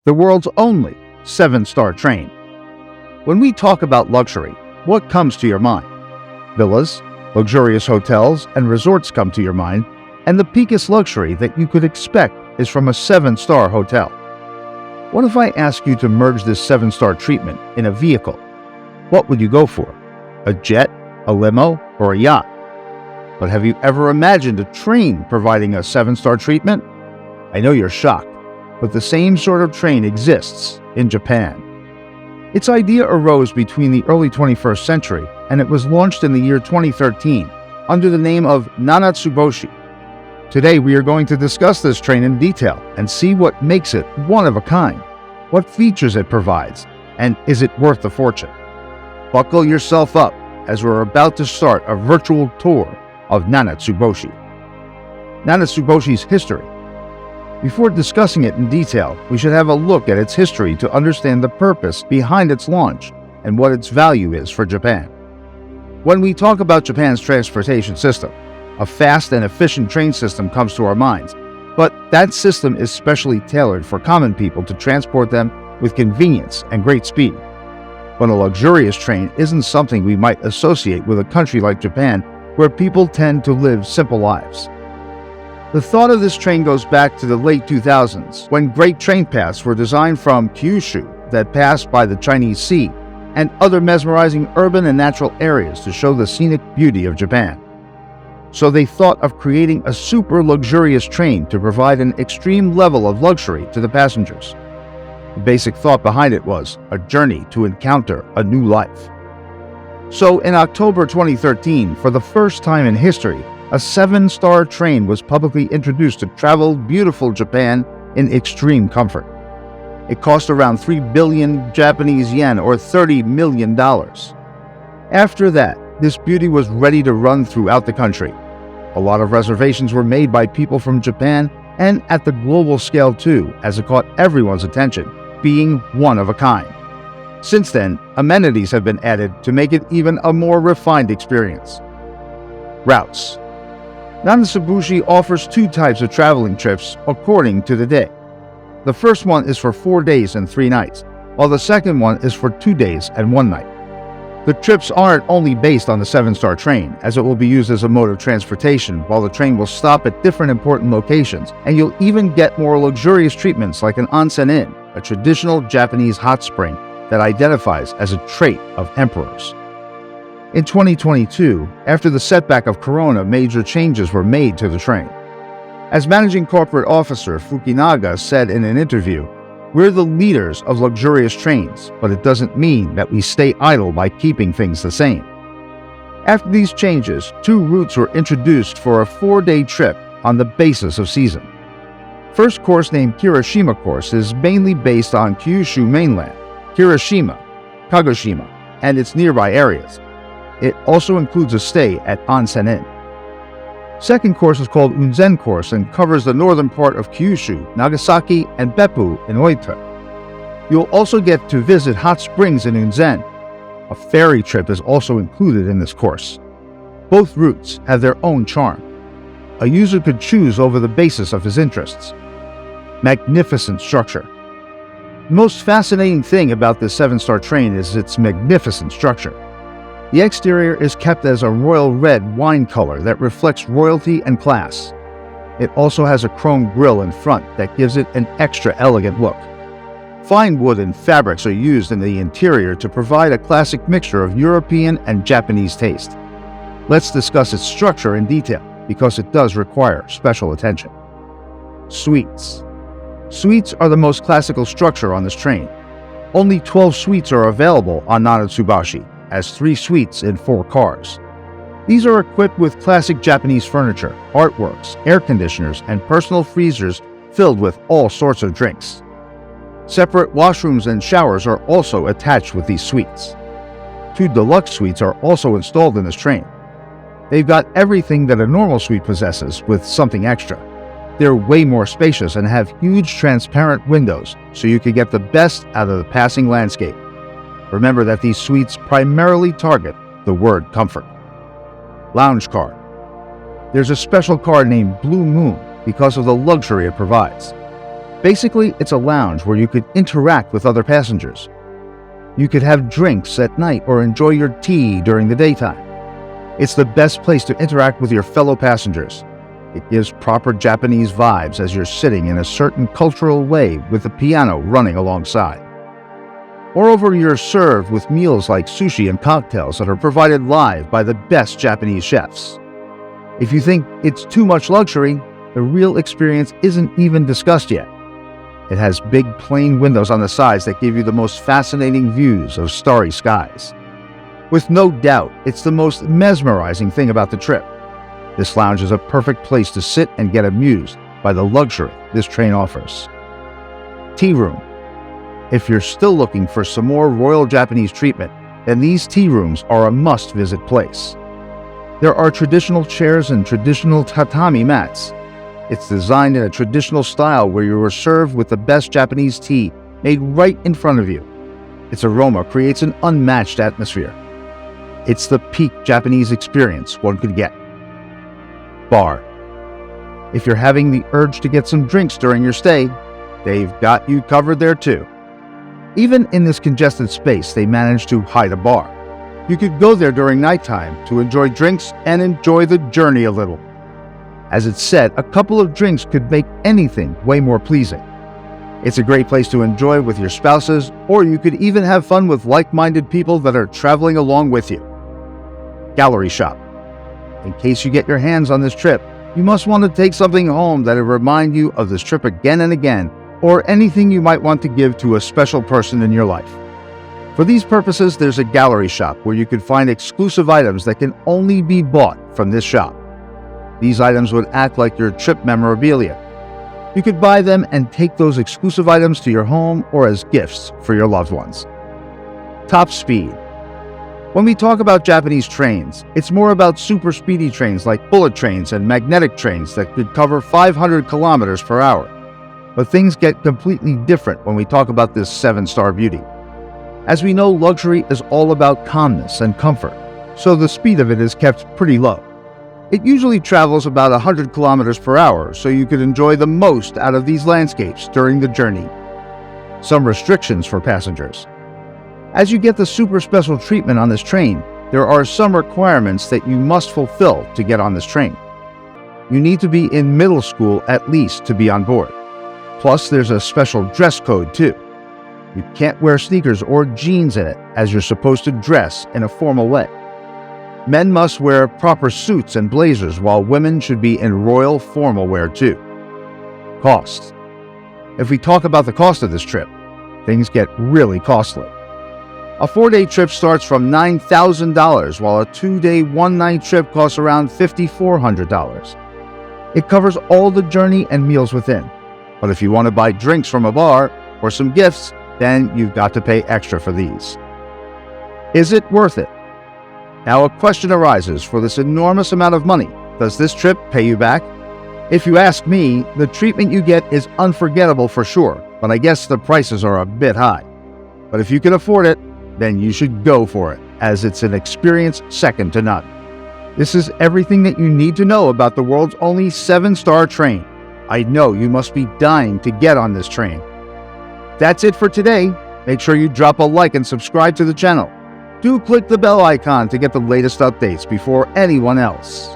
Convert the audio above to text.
the world's only seven-star train. When we talk about luxury, what comes to your mind? Villas, luxurious hotels, and resorts come to your mind, and the peakest luxury that you could expect is from a seven-star hotel. What if I ask you to merge this seven-star treatment in a vehicle? What would you go for? A jet, a limo, or a yacht? But have you ever imagined a train providing a seven-star treatment? I know you're shocked, but the same sort of train exists in Japan. Its idea arose between the early 21st century, and it was launched in the year 2013 under the name of Nanatsuboshi. Today we are going to discuss this train in detail and see what makes it one of a kind, what features it provides, and is it worth a fortune? Buckle yourself up as we're about to start a virtual tour of Nanatsuboshi. Nanatsuboshi's history. Before discussing it in detail, we should have a look at its history to understand the purpose behind its launch and what its value is for Japan. When we talk about Japan's transportation system, a fast and efficient train system comes to our minds, but that system is specially tailored for common people to transport them with convenience and great speed. But a luxurious train isn't something we might associate with a country like Japan, where people tend to live simple lives. The thought of this train goes back to the late 2000s, when great train paths were designed from Kyushu that passed by the Chinese Sea and other mesmerizing urban and natural areas to show the scenic beauty of Japan. So they thought of creating a super luxurious train to provide an extreme level of luxury to the passengers. The basic thought behind it was a journey to encounter a new life. So in October 2013, for the first time in history, a seven-star train was publicly introduced to travel beautiful Japan in extreme comfort. It cost around 3 billion Japanese yen or $30 million. After that, this beauty was ready to run throughout the country. A lot of reservations were made by people from Japan and at the global scale too, as it caught everyone's attention, being one of a kind. Since then, amenities have been added to make it even a more refined experience. Routes. Nanatsuboshi offers two types of traveling trips according to the day. The first one is for 4 days and 3 nights, while the second one is for 2 days and 1 night. The trips aren't only based on the seven-star train, as it will be used as a mode of transportation, while the train will stop at different important locations, and you'll even get more luxurious treatments like an onsen inn, a traditional Japanese hot spring that identifies as a trait of emperors. In 2022, after the setback of Corona, major changes were made to the train. As Managing Corporate Officer Fukunaga said in an interview, "We're the leaders of luxurious trains, but it doesn't mean that we stay idle by keeping things the same." After these changes, 2 routes were introduced for a 4-day trip on the basis of season. First course, named Kirishima Course, is mainly based on Kyushu mainland, Hiroshima, Kagoshima, and its nearby areas. It also includes a stay at Onsen Inn. Second course is called Unzen Course and covers the northern part of Kyushu, Nagasaki, and Beppu in Oita. You'll also get to visit hot springs in Unzen. A ferry trip is also included in this course. Both routes have their own charm. A user could choose over the basis of his interests. Magnificent structure. The most fascinating thing about this seven-star train is its magnificent structure. The exterior is kept as a royal red wine color that reflects royalty and class. It also has a chrome grille in front that gives it an extra elegant look. Fine wood and fabrics are used in the interior to provide a classic mixture of European and Japanese taste. Let's discuss its structure in detail, because it does require special attention. Suites. Suites are the most classical structure on this train. Only 12 suites are available on Nanatsuboshi, as 3 suites in 4 cars. These are equipped with classic Japanese furniture, artworks, air conditioners, and personal freezers filled with all sorts of drinks. Separate washrooms and showers are also attached with these suites. 2 deluxe suites are also installed in this train. They've got everything that a normal suite possesses with something extra. They're way more spacious and have huge transparent windows, so you can get the best out of the passing landscape. Remember that these suites primarily target the word comfort. Lounge car. There's a special car named Blue Moon because of the luxury it provides. Basically, it's a lounge where you could interact with other passengers. You could have drinks at night or enjoy your tea during the daytime. It's the best place to interact with your fellow passengers. It gives proper Japanese vibes as you're sitting in a certain cultural way with the piano running alongside. Moreover, you're served with meals like sushi and cocktails that are provided live by the best Japanese chefs. If you think it's too much luxury, the real experience isn't even discussed yet. It has big plain windows on the sides that give you the most fascinating views of starry skies. With no doubt, it's the most mesmerizing thing about the trip. This lounge is a perfect place to sit and get amused by the luxury this train offers. Tea room. If you're still looking for some more royal Japanese treatment, then these tea rooms are a must-visit place. There are traditional chairs and traditional tatami mats. It's designed in a traditional style where you are served with the best Japanese tea made right in front of you. Its aroma creates an unmatched atmosphere. It's the peak Japanese experience one could get. Bar. If you're having the urge to get some drinks during your stay, they've got you covered there too. Even in this congested space, they managed to hide a bar. You could go there during nighttime to enjoy drinks and enjoy the journey a little. As it's said, a couple of drinks could make anything way more pleasing. It's a great place to enjoy with your spouses, or you could even have fun with like-minded people that are traveling along with you. Gallery shop. In case you get your hands on this trip, you must want to take something home that'll remind you of this trip again and again, or anything you might want to give to a special person in your life. For these purposes, there's a gallery shop where you can find exclusive items that can only be bought from this shop. These items would act like your trip memorabilia. You could buy them and take those exclusive items to your home or as gifts for your loved ones. Top speed. When we talk about Japanese trains, it's more about super speedy trains like bullet trains and magnetic trains that could cover 500 kilometers per hour. But things get completely different when we talk about this 7-star beauty. As we know, luxury is all about calmness and comfort, so the speed of it is kept pretty low. It usually travels about 100 kilometers per hour, so you could enjoy the most out of these landscapes during the journey. Some restrictions for passengers. As you get the super special treatment on this train, there are some requirements that you must fulfill to get on this train. You need to be in middle school at least to be on board. Plus, there's a special dress code too. You can't wear sneakers or jeans in it, as you're supposed to dress in a formal way. Men must wear proper suits and blazers, while women should be in royal formal wear too. Cost. If we talk about the cost of this trip, things get really costly. A 4-day trip starts from $9,000, while a 2-day, 1-night trip costs around $5,400. It covers all the journey and meals within. But if you want to buy drinks from a bar or some gifts, then you've got to pay extra for these. Is it worth it? Now a question arises, for this enormous amount of money, does this trip pay you back? If you ask me, the treatment you get is unforgettable for sure, but I guess the prices are a bit high. But if you can afford it, then you should go for it, as it's an experience second to none. This is everything that you need to know about the world's only 7-star train. I know you must be dying to get on this train. That's it for today. Make sure you drop a like and subscribe to the channel. Do click the bell icon to get the latest updates before anyone else.